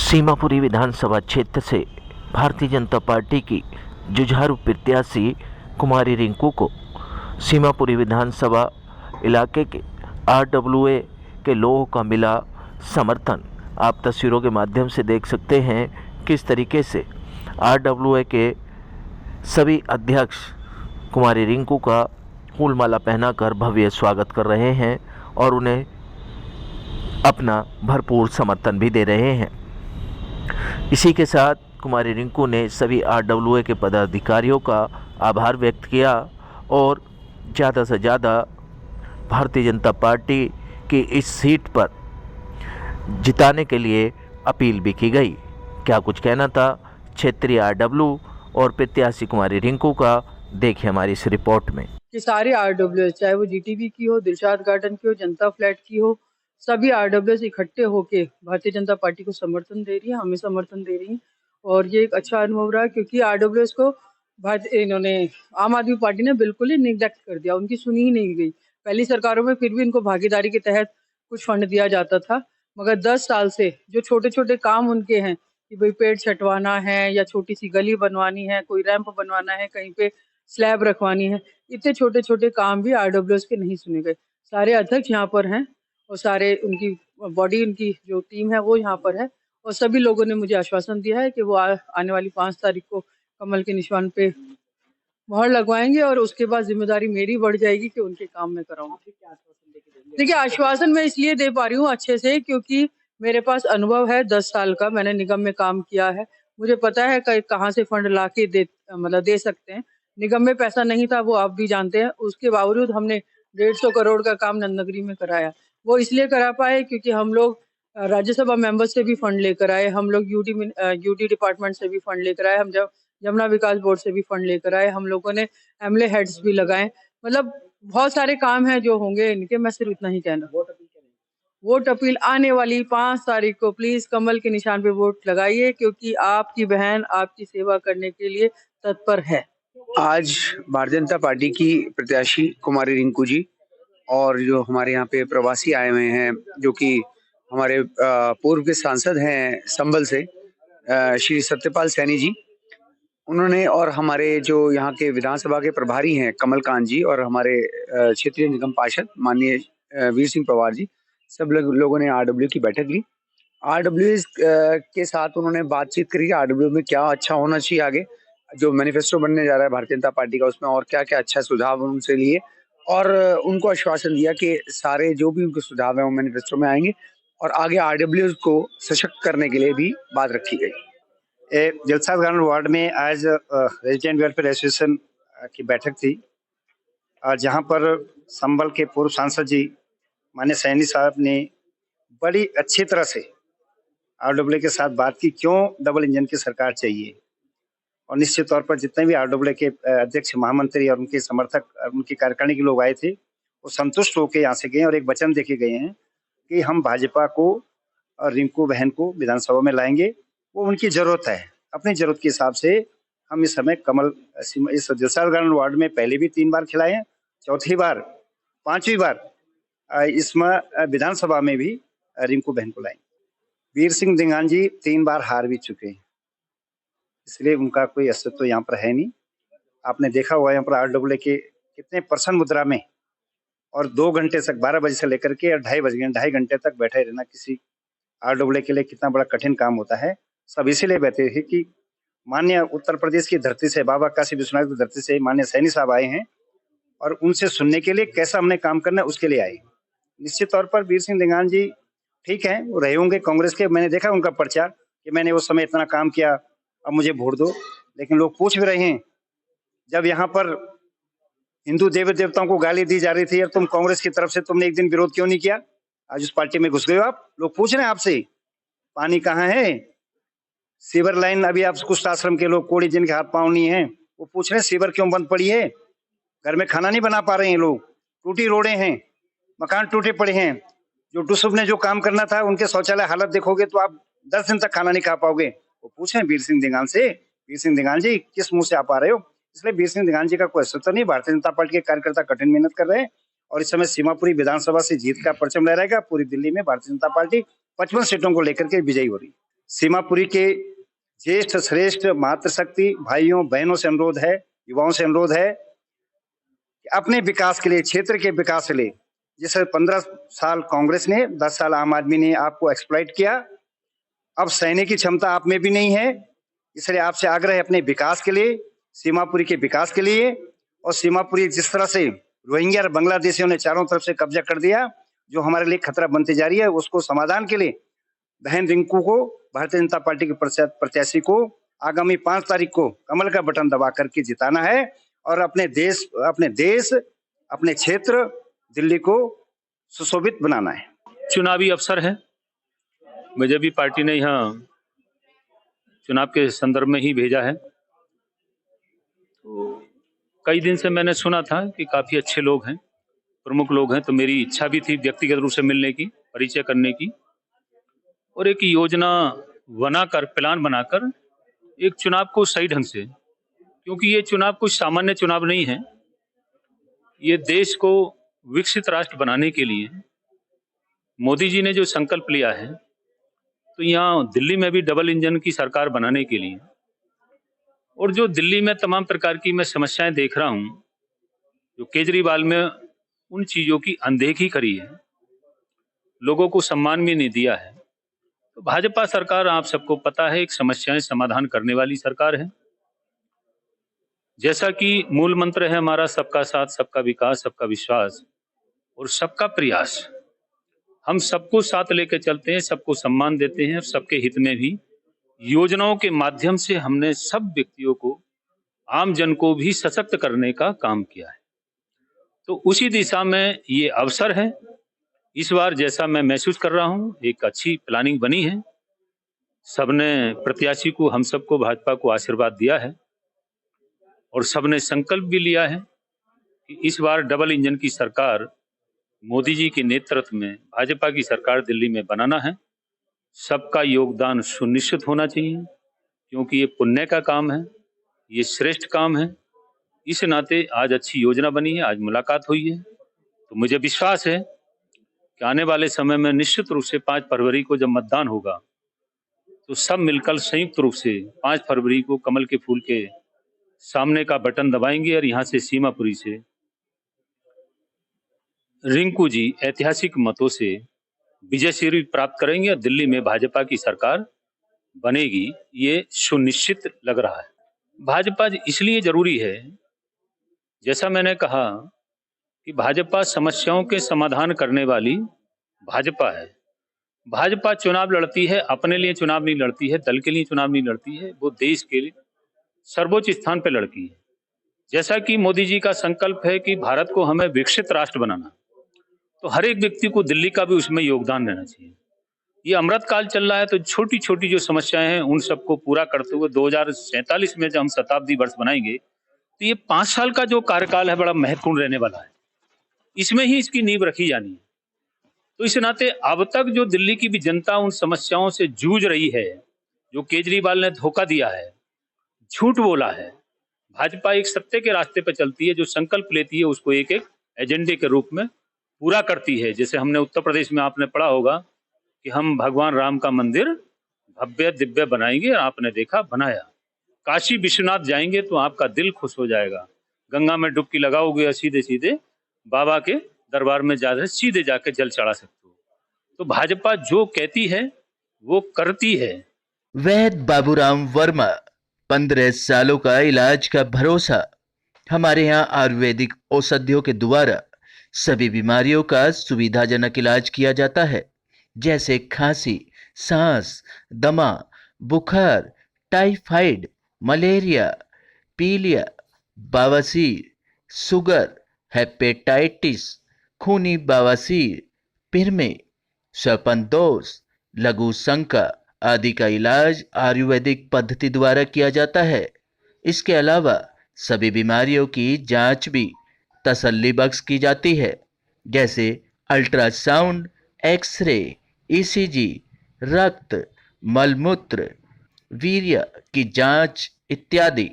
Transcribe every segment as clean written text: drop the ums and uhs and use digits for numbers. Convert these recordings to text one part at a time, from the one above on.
सीमापुरी विधानसभा क्षेत्र से भारतीय जनता पार्टी की जुझारू प्रत्याशी कुमारी रिंकू को सीमापुरी विधानसभा इलाके के आरडब्ल्यूए के लोगों का मिला समर्थन। आप तस्वीरों के माध्यम से देख सकते हैं किस तरीके से आरडब्ल्यूए के सभी अध्यक्ष कुमारी रिंकू का फूलमाला पहनाकर भव्य स्वागत कर रहे हैं और उन्हें अपना भरपूर समर्थन भी दे रहे हैं। इसी के साथ कुमारी रिंकू ने सभी आरडब्ल्यूए के पदाधिकारियों का आभार व्यक्त किया और ज़्यादा से ज़्यादा भारतीय जनता पार्टी की इस सीट पर जिताने के लिए अपील भी की गई। क्या कुछ कहना था क्षेत्रीय आरडब्ल्यू और प्रत्याशी कुमारी रिंकू का, देखिए हमारी इस रिपोर्ट में। कि सारे आरडब्ल्यू चाहे वो जीटीबी की हो, दिलशाद गार्डन की हो, जनता फ्लैट की हो, सभी आरडब्ल्यू इकट्ठे होके भारतीय जनता पार्टी को समर्थन दे रही है, हमें समर्थन दे रही है। और ये एक अच्छा अनुभव रहा क्योंकि आरडब्ल्यू को इन्होंने आम आदमी पार्टी ने बिल्कुल ही निग्लेक्ट कर दिया, उनकी सुनी ही नहीं गई। पहली सरकारों में फिर भी इनको भागीदारी के तहत कुछ फंड दिया जाता था, मगर 10 साल से जो छोटे छोटे काम उनके हैं कि भाई पेड़ छटवाना है या छोटी सी गली बनवानी है, कोई रैंप बनवाना है, कहीं पे स्लैब रखवानी है, इतने छोटे छोटे काम भी आरडब्ल्यूएस के नहीं सुने गए। सारे अध्यक्ष यहाँ पर हैं और सारे उनकी बॉडी, उनकी जो टीम है वो यहाँ पर है और सभी लोगों ने मुझे आश्वासन दिया है कि वो आने वाली 5 तारीख को कमल के निशान पे मोहर लगवाएंगे और उसके बाद जिम्मेदारी मेरी बढ़ जाएगी कि उनके काम में कराऊं। देखिए, आश्वासन मैं इसलिए दे पा रही हूँ अच्छे से क्योंकि मेरे पास अनुभव है 10 साल का, मैंने निगम में काम किया है, मुझे पता है कहाँ से फंड ला के दे सकते हैं। निगम में पैसा नहीं था, वो आप भी जानते हैं, उसके बावजूद हमने 150 करोड़ का काम नंदनगरी में कराया। वो इसलिए करा पाए क्योंकि हम लोग राज्यसभा मेंबर से भी फंड लेकर आए, हम लोग यूडी डिपार्टमेंट से भी फंड लेकर आए, हम जब यमुना विकास बोर्ड से भी फंड लेकर आए, हम लोगों ने एमएलए हेड्स भी लगाए। मतलब बहुत सारे काम हैं जो होंगे इनके, मैं सिर्फ इतना ही कहना। वोट अपील आने वाली 5 तारीख को प्लीज कमल के निशान पे वोट लगाइए क्योंकि आपकी बहन आपकी सेवा करने के लिए तत्पर है। आज भारतीय जनता पार्टी की प्रत्याशी कुमारी रिंकू जी और जो हमारे यहाँ पे प्रवासी आए हुए हैं, जो कि हमारे पूर्व के सांसद हैं संभल से, श्री सत्यपाल सैनी जी, उन्होंने, और हमारे जो यहाँ के विधानसभा के प्रभारी हैं कमल कांत जी और हमारे क्षेत्रीय निगम पार्षद माननीय वीर सिंह पवार जी, सब लोगों ने आरडब्ल्यू की बैठक ली। आरडब्ल्यू के साथ उन्होंने बातचीत करी, आरडब्ल्यू में क्या अच्छा होना चाहिए, आगे जो मैनिफेस्टो बनने जा रहा है भारतीय जनता पार्टी का, उसमें और क्या क्या अच्छा सुझाव उनसे लिए और उनको आश्वासन दिया कि सारे जो भी उनके सुझाव हैं वो मैनिफेस्टो में आएंगे और आगे आरडब्ल्यू को सशक्त करने के लिए भी बात रखी गई। दिलशाद गार्डन वार्ड में आज रेजिडेंट वेलफेयर एसोसिएशन की बैठक थी, जहां पर संभल के पूर्व सांसद जी माननीय सैनी साहब ने बड़ी अच्छी तरह से आरडब्ल्यू के साथ बात की, क्यों डबल इंजन की सरकार चाहिए। और निश्चित तौर पर जितने भी आरडब्ल्यू के अध्यक्ष, महामंत्री और उनके समर्थक और उनकी कार्यकारिणी के लोग आए थे, वो संतुष्ट होकर यहाँ से गए और एक वचन देके गए हैं कि हम भाजपा को और रिंकू बहन को विधानसभा में लाएंगे। वो उनकी जरूरत है, अपनी जरूरत के हिसाब से हम इस समय कमल इस दिलशाद गार्डन वार्ड में पहले भी 3 बार खिलाए हैं, चौथी बार, 5वीं बार इसमें विधानसभा में भी रिंकू बहन को लाएंगे। वीर सिंह दिंगान जी 3 बार हार भी चुके हैं, इसलिए उनका कोई अस्तित्व यहाँ पर है नहीं। आपने देखा हुआ यहाँ पर आरडब्ल्यू के कितने प्रसन्न मुद्रा में और 2 घंटे तक, 12 बजे से लेकर के 2.5 घंटे तक बैठे रहना किसी आरडब्ल्यू के लिए कितना बड़ा कठिन काम होता है। सब इसीलिए बैठे थे कि माननीय उत्तर प्रदेश की धरती से, बाबा काशी विश्वनाथ की धरती से माननीय सैनी साहब आए हैं और उनसे सुनने के लिए कैसा हमने काम करना है उसके लिए आए। निश्चित तौर पर वीर सिंह दिंगान जी ठीक है, वो रहे होंगे कांग्रेस के, मैंने देखा उनका पर्चा कि मैंने उस समय इतना काम किया, अब मुझे वोट दो। लेकिन लोग पूछ भी रहे हैं, जब यहाँ पर हिंदू देवी देवताओं को गाली दी जा रही थी, यार तुम कांग्रेस की तरफ से तुमने एक दिन विरोध क्यों नहीं किया, आज उस पार्टी में घुस गए हो आप। लोग पूछ रहे हैं आपसे पानी कहाँ है, सीवर लाइन, अभी आप कुछ आश्रम के लोग कोड़ी जिनके हाथ पांव नहीं है वो पूछ रहे हैं सीवर क्यों बंद पड़ी है, घर में खाना नहीं बना पा रहे हैं लोग, टूटी रोडें हैं, मकान टूटे पड़े हैं। जो डुसुब ने जो काम करना था, उनके शौचालय हालत देखोगे तो आप 10 दिन तक खाना नहीं खा पाओगे। वो पूछे वीर सिंह दिंगान से, वीर सिंह दिंगान जी किस मुंह से आप आ रहे हो। इसलिए वीर सिंह दिंगान जी का कोई अस्तित्व नहीं। भारतीय जनता पार्टी के कार्यकर्ता कठिन मेहनत कर रहे हैं और इस समय सीमापुरी विधानसभा से जीत का परचम लहराएगा। पूरी दिल्ली में भारतीय जनता पार्टी 55 सीटों को लेकर के विजयी हो रही है। सीमापुरी के ज्येष्ठ श्रेष्ठ मातृशक्ति भाइयों बहनों से अनुरोध है, युवाओं से अनुरोध है कि अपने विकास के लिए, क्षेत्र के विकास के लिए, जैसे 15 साल कांग्रेस ने, 10 साल आम आदमी ने आपको एक्सप्लॉइट किया, अब सहने की क्षमता आप में भी नहीं है। इसलिए आपसे आग्रह है अपने विकास के लिए, सीमापुरी के विकास के लिए। और सीमापुरी जिस तरह से रोहिंग्या और बांग्लादेशियों ने चारों तरफ से कब्जा कर दिया, जो हमारे लिए खतरा बनती जा रही है, उसको समाधान के लिए बहन रिंकू को, भारतीय जनता पार्टी के प्रत्याशी को आगामी 5 तारीख को कमल का बटन दबा करके जिताना है और अपने देश, अपने क्षेत्र दिल्ली को सुशोभित बनाना है। चुनावी अवसर है, मुझे भी पार्टी ने यहाँ चुनाव के संदर्भ में ही भेजा है। तो कई दिन से मैंने सुना था कि काफी अच्छे लोग हैं, प्रमुख लोग हैं, तो मेरी इच्छा भी थी व्यक्तिगत रूप से मिलने की, परिचय करने की और एक योजना बनाकर, प्लान बनाकर एक चुनाव को सही ढंग से, क्योंकि ये चुनाव कुछ सामान्य चुनाव नहीं है, ये देश को विकसित राष्ट्र बनाने के लिए मोदी जी ने जो संकल्प लिया है, तो यहाँ दिल्ली में भी डबल इंजन की सरकार बनाने के लिए, और जो दिल्ली में तमाम प्रकार की मैं समस्याएं देख रहा हूँ, जो केजरीवाल में उन चीजों की अनदेखी करी है, लोगों को सम्मान भी नहीं दिया है। तो भाजपा सरकार, आप सबको पता है, एक समस्याएं समाधान करने वाली सरकार है। जैसा कि मूल मंत्र है हमारा, सबका साथ, सबका विकास, सबका विश्वास और सबका प्रयास। हम सबको साथ लेकर चलते हैं, सबको सम्मान देते हैं और सबके हित में भी योजनाओं के माध्यम से हमने सब व्यक्तियों को, आम जन को भी सशक्त करने का काम किया है। तो उसी दिशा में ये अवसर है। इस बार जैसा मैं महसूस कर रहा हूं, एक अच्छी प्लानिंग बनी है। सबने प्रत्याशी को, हम सबको, भाजपा को आशीर्वाद दिया है और सबने संकल्प भी लिया है कि इस बार डबल इंजन की सरकार मोदी जी के नेतृत्व में भाजपा की सरकार दिल्ली में बनाना है। सबका योगदान सुनिश्चित होना चाहिए, क्योंकि ये पुण्य का काम है, ये श्रेष्ठ काम है। इस नाते आज अच्छी योजना बनी है, आज मुलाकात हुई है, तो मुझे विश्वास है कि आने वाले समय में निश्चित रूप से 5 फरवरी को जब मतदान होगा, तो सब मिलकर संयुक्त रूप से 5 फरवरी को कमल के फूल के सामने का बटन दबाएंगे और यहाँ से सीमापुरी से रिंकू जी ऐतिहासिक मतों से विजय श्री प्राप्त करेंगे और दिल्ली में भाजपा की सरकार बनेगी, ये सुनिश्चित लग रहा है। भाजपा इसलिए जरूरी है, जैसा मैंने कहा कि भाजपा समस्याओं के समाधान करने वाली भाजपा है। भाजपा चुनाव लड़ती है, अपने लिए चुनाव नहीं लड़ती है, दल के लिए चुनाव नहीं लड़ती है, वो देश के लिए सर्वोच्च स्थान पर लड़ती है। जैसा कि मोदी जी का संकल्प है कि भारत को हमें विकसित राष्ट्र बनाना, तो हर एक व्यक्ति को दिल्ली का भी उसमें योगदान रहना चाहिए। ये अमृत काल चल रहा है, तो छोटी छोटी जो समस्याएं हैं उन सबको पूरा करते हुए 2047 में जब हम शताब्दी वर्ष बनाएंगे, तो ये 5 साल का जो कार्यकाल है बड़ा महत्वपूर्ण रहने वाला है। इसमें ही इसकी नींव रखी जानी है। तो इस नाते अब तक जो दिल्ली की भी जनता उन समस्याओं से जूझ रही है, जो केजरीवाल ने धोखा दिया है, झूठ बोला है, भाजपा एक सत्य के रास्ते पर चलती है, जो संकल्प लेती है उसको एक एक एजेंडे के रूप में पूरा करती है। जैसे हमने उत्तर प्रदेश में, आपने पढ़ा होगा कि हम भगवान राम का मंदिर भव्य दिव्य बनाएंगे, और आपने देखा, बनाया। काशी विश्वनाथ जाएंगे तो आपका दिल खुश हो जाएगा। गंगा में डुबकी लगाओगे और सीधे सीधे बाबा के दरबार में सीधे जाके जल चढ़ा सकते हो। तो भाजपा जो कहती है वो करती है। वैद्य बाबूराम वर्मा, 15 सालों का इलाज का भरोसा। हमारे यहाँ आयुर्वेदिक औषधियों के द्वारा सभी बीमारियों का सुविधाजनक इलाज किया जाता है, जैसे खांसी, सांस, दमा, बुखार, टाइफाइड, मलेरिया, पीलिया, बवासीर, शुगर, हेपेटाइटिस, खूनी बवासीर, पिरमे, श्वपनदोष, लघु शंका आदि का इलाज आयुर्वेदिक पद्धति द्वारा किया जाता है। इसके अलावा सभी बीमारियों की जांच भी तसल्ली बख्श की जाती है, जैसे अल्ट्रासाउंड, एक्सरे, ईसीजी, रक्त, मलमूत्र, वीर्य की जांच इत्यादि।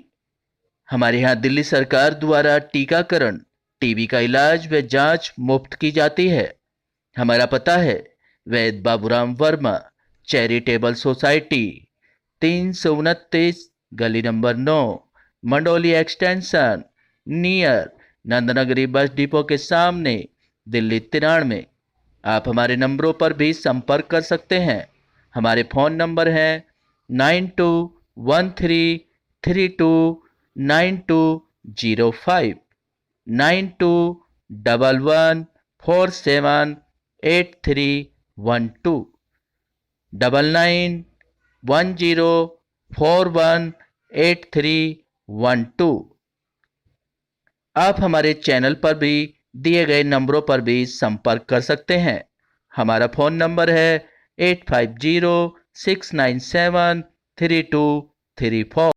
हमारे यहाँ दिल्ली सरकार द्वारा टीकाकरण, टीबी का इलाज व जांच मुफ्त की जाती है। हमारा पता है वैद्य बाबूराम वर्मा, चैरिटेबल सोसाइटी 329 गली number 9 Mandoli extension near Nand Nagri bus depot के सामने दिल्ली 93। आप हमारे नंबरों पर भी संपर्क कर सकते हैं। हमारे फ़ोन नंबर हैं 9213329205 9211478312 9910418312। आप हमारे चैनल पर भी दिए गए नंबरों पर भी संपर्क कर सकते हैं। हमारा फ़ोन नंबर है 8506973234।